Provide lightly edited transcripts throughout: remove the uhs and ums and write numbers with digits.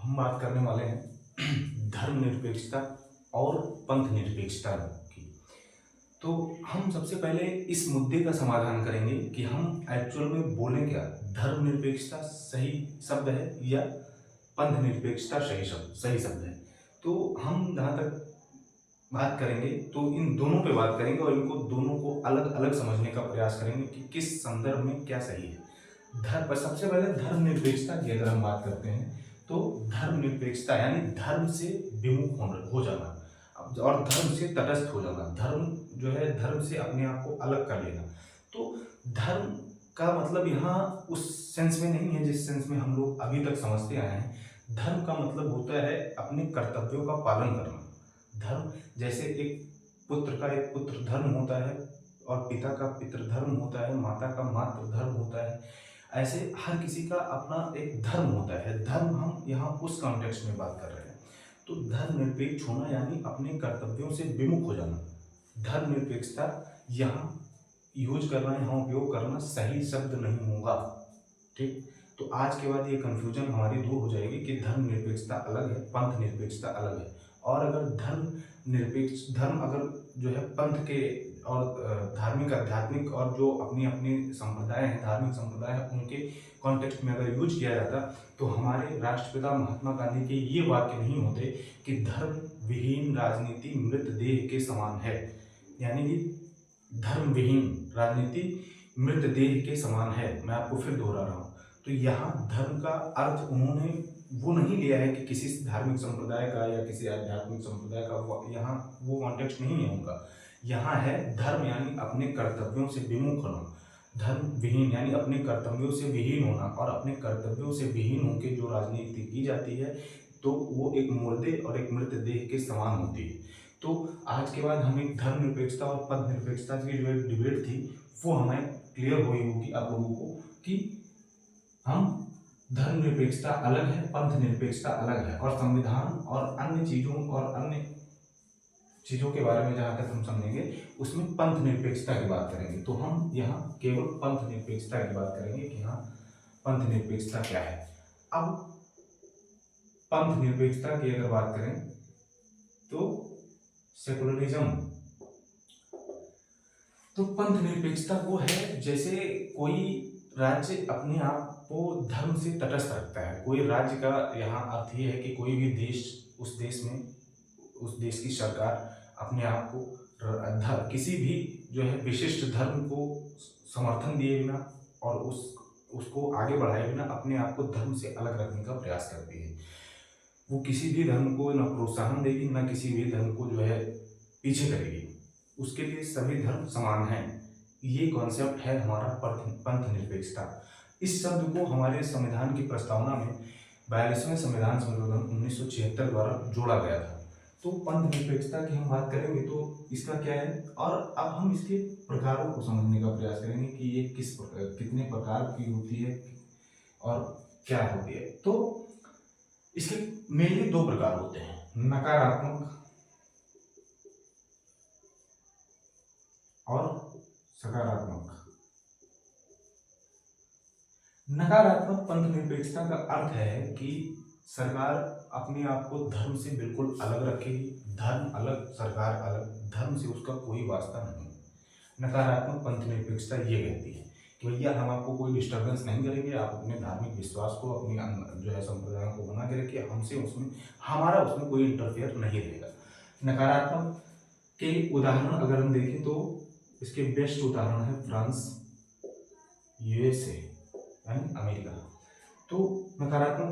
हम बात करने वाले हैं धर्मनिरपेक्षता और पंथ निरपेक्षता की। तो हम सबसे पहले इस मुद्दे का समाधान करेंगे कि हम एक्चुअल में बोलें क्या, धर्मनिरपेक्षता सही शब्द है या पंथ निरपेक्षता सही शब्द है। तो हम जहाँ तक बात करेंगे तो इन दोनों पे बात करेंगे और इनको दोनों को अलग अलग समझने का प्रयास करेंगे कि किस संदर्भ में क्या सही है। सबसे पहले धर्मनिरपेक्षता की अगर हम बात करते हैं तो धर्मनिरपेक्षता यानी धर्म से विमुख हो जाना और धर्म से तटस्थ हो जाना, धर्म जो है धर्म से अपने आप को अलग कर लेना। तो धर्म का मतलब यहाँ उस सेंस में नहीं है जिस सेंस में हम लोग अभी तक समझते आए हैं। धर्म का मतलब होता है अपने कर्तव्यों का पालन करना। धर्म जैसे एक पुत्र का एक पुत्र धर्म होता है और पिता का पितृधर्म होता है, माता का मातृधर्म होता है, ऐसे हर किसी का अपना एक धर्म होता है। धर्म हम यहाँ उस कॉन्टेक्स्ट में बात कर रहे हैं। तो धर्मनिरपेक्ष होना यानी अपने कर्तव्यों से विमुख हो जाना। धर्मनिरपेक्षता यहाँ यूज करना, यहाँ उपयोग करना सही शब्द नहीं होगा। ठीक, तो आज के बाद ये कन्फ्यूजन हमारी दूर हो जाएगी कि धर्मनिरपेक्षता अलग है, पंथ निरपेक्षता अलग है। और अगर धर्म अगर जो है पंथ के और धार्मिक आध्यात्मिक और जो अपनी अपनी संप्रदाय हैं, धार्मिक संप्रदाय हैं, उनके कॉन्टेक्स्ट में अगर यूज किया जाता तो हमारे राष्ट्रपिता महात्मा गांधी के ये वाक्य नहीं होते कि धर्म विहीन राजनीति मृतदेह के समान है। यानी कि धर्म विहीन राजनीति मृतदेह के समान है। मैं आपको फिर दोहरा रहा हूँ। तो यहाँ धर्म का अर्थ उन्होंने वो नहीं लिया है कि किसी धार्मिक संप्रदाय का या किसी आध्यात्मिक संप्रदाय का, यहाँ वो कॉन्टेक्स्ट नहीं है उनका। यहाँ है धर्म यानी अपने कर्तव्यों से विमुख होना, धर्म विहीन यानी अपने कर्तव्यों से विहीन होना। और अपने कर्तव्यों से विहीन होकर जो राजनीति की जाती है तो वो एक मुर्दे और एक मृतदेह के समान होती है। तो आज के बाद हम एक धर्मनिरपेक्षता और पंथ निरपेक्षता की जो एक डिबेट थी वो हमें क्लियर हुई होगी आप लोगों को कि हम धर्मनिरपेक्षता अलग है, पंथ निरपेक्षता अलग है। और संविधान और अन्य चीज़ों के बारे में जहाँ तक हम समझेंगे उसमें पंथ निरपेक्षता की बात करेंगे। तो हम यहाँ केवल पंथ निरपेक्षता की बात करेंगे कि हाँ पंथ निरपेक्षता क्या है। अब पंथ निरपेक्षता की अगर बात करें तो सेकुलरिज्म, तो पंथ निरपेक्षता वो है जैसे कोई राज्य अपने आप को धर्म से तटस्थ रखता है। कोई राज्य का यहाँ अर्थ ये है कि कोई भी देश, उस देश की सरकार अपने आप को किसी भी जो है विशिष्ट धर्म को समर्थन दिए बिना और उसको आगे बढ़ाए बिना अपने आप को धर्म से अलग रखने का प्रयास करती है। वो किसी भी धर्म को न प्रोत्साहन देगी न किसी भी धर्म को जो है पीछे करेगी। उसके लिए सभी धर्म समान हैं। ये कॉन्सेप्ट है हमारा पंथ निरपेक्षता। इस शब्द को हमारे संविधान की प्रस्तावना में 42वें संविधान संशोधन 1976 द्वारा जोड़ा गया था। तो पंथ निरपेक्षता की हम बात करेंगे तो इसका क्या है, और अब हम इसके प्रकारों को समझने का प्रयास करेंगे कि ये कितने प्रकार की होती है और क्या होती है। तो इसके मेनली दो प्रकार होते हैं, नकारात्मक और सकारात्मक। नकारात्मक पंथ निरपेक्षता का अर्थ है कि सरकार अपने आप को धर्म से बिल्कुल अलग रखेगी। धर्म अलग, सरकार अलग, धर्म से उसका कोई वास्ता नहीं। नकारात्मक पंथ निरपेक्षता ये कहती है कि भैया हम आपको कोई डिस्टर्बेंस नहीं करेंगे, आप अपने धार्मिक विश्वास को, अपनी जो है संप्रदायों को बना के रखिए, हमारा उसमें कोई इंटरफेयर नहीं रहेगा। नकारात्मक के उदाहरण अगर हम देखें तो इसके बेस्ट उदाहरण है फ्रांस, यूएसए यानी अमेरिका। तो नकारात्मक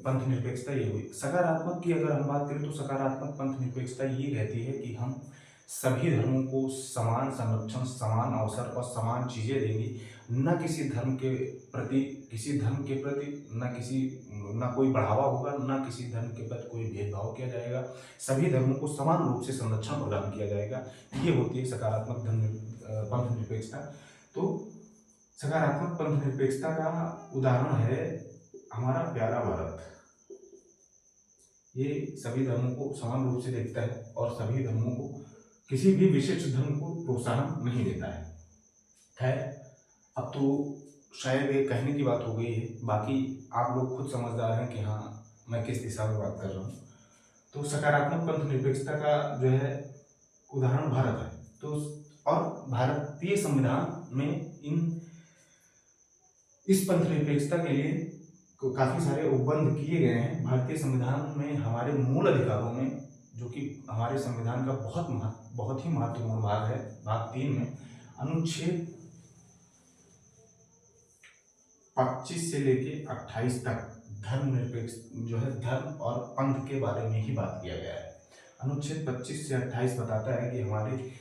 पंथ निरपेक्षता ये हुई। सकारात्मक की अगर हम बात करें तो सकारात्मक पंथ निरपेक्षता ये कहती है कि हम सभी धर्मों को समान संरक्षण, समान अवसर और समान चीज़ें देंगे। न किसी धर्म के प्रति न कोई बढ़ावा होगा, न किसी धर्म के प्रति कोई भेदभाव किया जाएगा। सभी धर्मों को समान रूप से संरक्षण प्रदान किया जाएगा। ये होती है सकारात्मक पंथ निरपेक्षता। तो सकारात्मक पंथ निरपेक्षता का उदाहरण है हमारा प्यारा भारत। ये सभी धर्मों को समान रूप से देखता है और सभी धर्मों को, किसी भी विशिष्ट धर्म को प्रोत्साहन नहीं देता है। खैर, अब तो शायद ये कहने की बात हो गई है, बाकी आप लोग खुद समझदार हैं कि हाँ मैं किस दिशा में बात कर रहा हूँ। तो सकारात्मक पंथ निरपेक्षता का जो है उदाहरण भारत है। तो और भारतीय संविधान में इस पंथ निरपेक्षता के लिए काफी सारे उपबंध किए गए हैं। भारतीय संविधान में हमारे मूल अधिकारों में, जो कि हमारे संविधान का बहुत ही महत्वपूर्ण भाग है, भाग 3 में अनुच्छेद 25 से लेके 28 तक धर्मनिरपेक्ष जो है धर्म और पंथ के बारे में ही बात किया गया है। अनुच्छेद 25 से 28 बताता है कि हमारे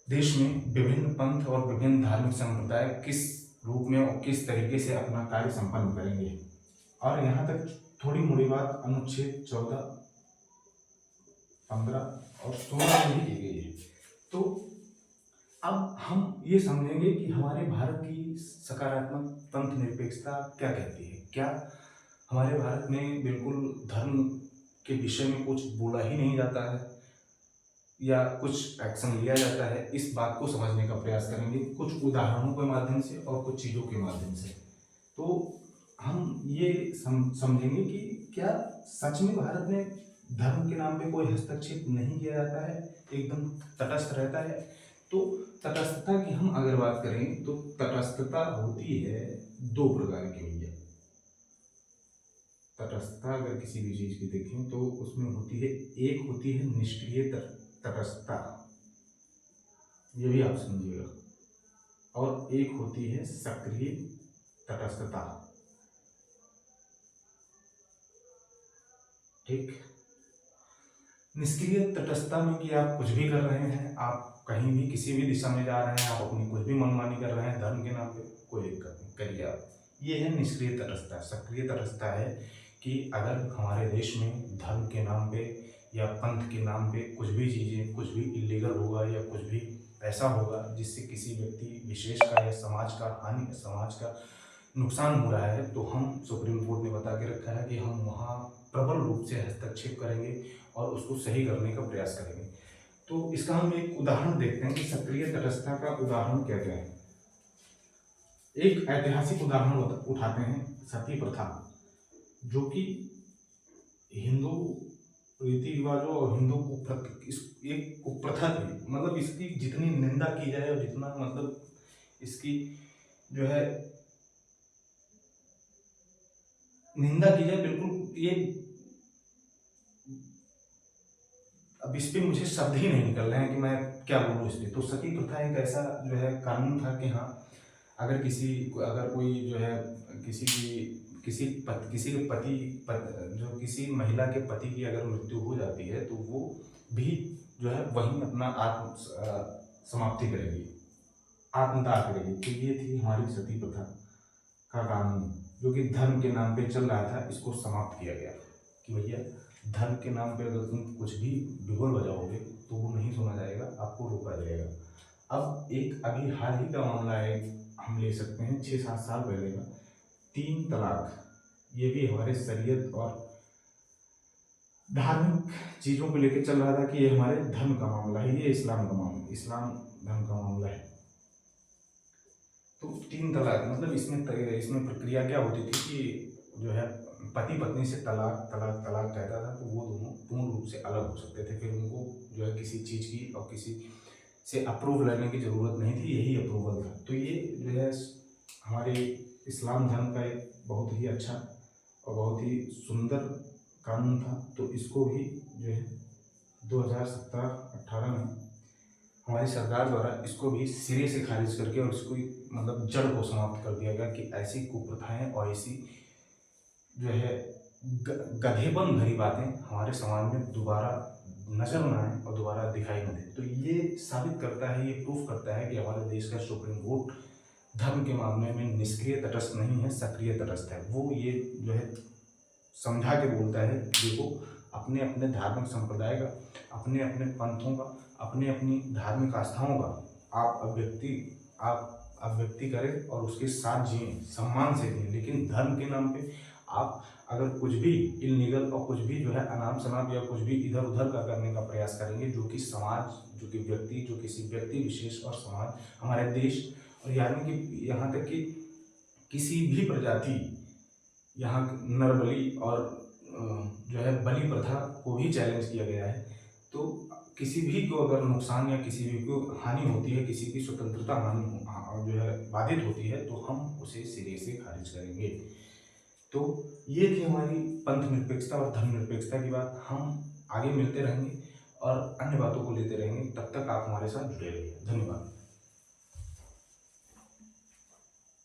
देश में विभिन्न पंथ और विभिन्न धार्मिक संप्रदाय किस रूप में और किस तरीके से अपना कार्य संपन्न करेंगे। और यहाँ तक थोड़ी मोड़ी बात अनुच्छेद 14, 15 और 16 में भी की गई है। तो अब हम ये समझेंगे कि हमारे भारत की सकारात्मक पंथ निरपेक्षता क्या कहती है। क्या हमारे भारत में बिल्कुल धर्म के विषय में कुछ बोला ही नहीं जाता है या कुछ एक्शन लिया जाता है? इस बात को समझने का प्रयास करेंगे कुछ उदाहरणों के माध्यम से और कुछ चीज़ों के माध्यम से। तो हम ये समझेंगे कि क्या सच में भारत में धर्म के नाम पे कोई हस्तक्षेप नहीं किया जाता है, एकदम तटस्थ रहता है। तो तटस्थता की हम अगर बात करें तो तटस्थता होती है 2 प्रकार की भैया। तटस्थता अगर किसी भी चीज की देखें तो उसमें होती है, एक होती है निष्क्रिय तटस्थता, ये भी आप समझिएगा, और एक होती है सक्रिय तटस्थता। ठीक, निष्क्रिय तटस्थता में कि आप कुछ भी कर रहे हैं, आप कहीं भी किसी भी दिशा में जा रहे हैं, आप अपनी कुछ भी मनमानी कर रहे हैं धर्म के नाम पे, कोई दिक्कत नहीं, करिए आप। ये है निष्क्रिय तटस्थता। सक्रिय तटस्थता है कि अगर हमारे देश में धर्म के नाम पे या पंथ के नाम पे कुछ भी चीज़ें, कुछ भी इलीगल होगा या कुछ भी ऐसा होगा जिससे किसी व्यक्ति विशेष का या समाज का नुकसान हो रहा है, तो हम सुप्रीम कोर्ट ने बता के रखा है कि हम वहाँ प्रबल रूप से हस्तक्षेप करेंगे और उसको सही करने का प्रयास करेंगे। तो इसका हम एक उदाहरण देखते हैं कि सक्रिय तटस्थता का उदाहरण क्या क्या है। एक ऐतिहासिक उदाहरण उठाते हैं, सती प्रथा, जो कि हिंदू रीति रिवाजों और हिंदू एक कुप्रथा थी। मतलब इसकी जितनी निंदा की जाए और जितना मतलब इसकी जो है निंदा की जाए, बिल्कुल ये अब इस पे मुझे शब्द ही नहीं निकल रहे हैं कि मैं क्या बोलूँ इस पे। तो सती प्रथा एक ऐसा जो है कानून था कि हाँ, अगर कोई जो है किसी के जो किसी महिला के पति की अगर मृत्यु हो जाती है तो वो भी जो है वहीं अपना समाप्ति करेगी, आत्मदाह करेगी। तो ये थी हमारी सती प्रथा का कानून, जो कि धर्म के नाम पे चल रहा था। इसको समाप्त किया गया कि भैया धर्म के नाम पे अगर तुम कुछ भी बिगुल बजाओगे तो वो नहीं सुना जाएगा, आपको रोका जाएगा। अब एक अभी हाल ही का मामला है, हम ले सकते हैं 6-7 साल पहले का 3 तलाक। ये भी हमारे शरीयत और धार्मिक चीज़ों को लेकर चल रहा था कि ये हमारे धर्म का मामला है, ये इस्लाम धर्म का मामला है। तो 3 तलाक मतलब इसमें प्रक्रिया क्या होती थी कि जो है पति पत्नी से तलाक कहता था, तो वो दोनों पूर्ण रूप से अलग हो सकते थे। फिर उनको जो है किसी चीज़ की और किसी से अप्रूव लेने की ज़रूरत नहीं थी, यही अप्रूवल था। तो ये जो है हमारे इस्लाम धर्म का एक बहुत ही अच्छा और बहुत ही सुंदर कानून था। तो इसको भी जो है 2017-18 में हमारी सरकार द्वारा इसको भी सिरे से खारिज करके और इसको मतलब जड़ को समाप्त कर दिया गया कि ऐसी कुप्रथाएं और ऐसी जो है गधेपन भरी बातें हमारे समाज में दोबारा नजर न आए और दोबारा दिखाई न दे। तो ये साबित करता है, ये प्रूफ करता है कि हमारे देश का सुप्रीम कोर्ट धर्म के मामले में निष्क्रिय तटस्थ नहीं है, सक्रिय तटस्थ है। वो ये जो है समझा के बोलता है, देखो अपने अपने धार्मिक संप्रदाय का, अपने अपने पंथों का, अपनी अपनी धार्मिक आस्थाओं का आप अभिव्यक्ति करें और उसके साथ जिए, सम्मान से जिए। लेकिन धर्म के नाम पे आप अगर कुछ भी इलीगल और कुछ भी जो है अनाप शनाप या कुछ भी इधर उधर का करने का प्रयास करेंगे, जो कि समाज, जो किसी व्यक्ति विशेष और समाज, हमारे देश और यानी कि यहाँ तक कि किसी भी प्रजाति, यहाँ नरबली और जो है बलि प्रथा को भी चैलेंज किया गया है। तो किसी भी को अगर नुकसान या किसी भी को हानि होती है, किसी की स्वतंत्रता जो है बाधित होती है, तो हम उसे सिरे से खारिज करेंगे। तो ये थी हमारी पंथ निरपेक्षता और धर्म निरपेक्षता की बात। हम आगे मिलते रहेंगे और अन्य बातों को लेते रहेंगे। तब तक आप हमारे साथ जुड़े रहिए। धन्यवाद।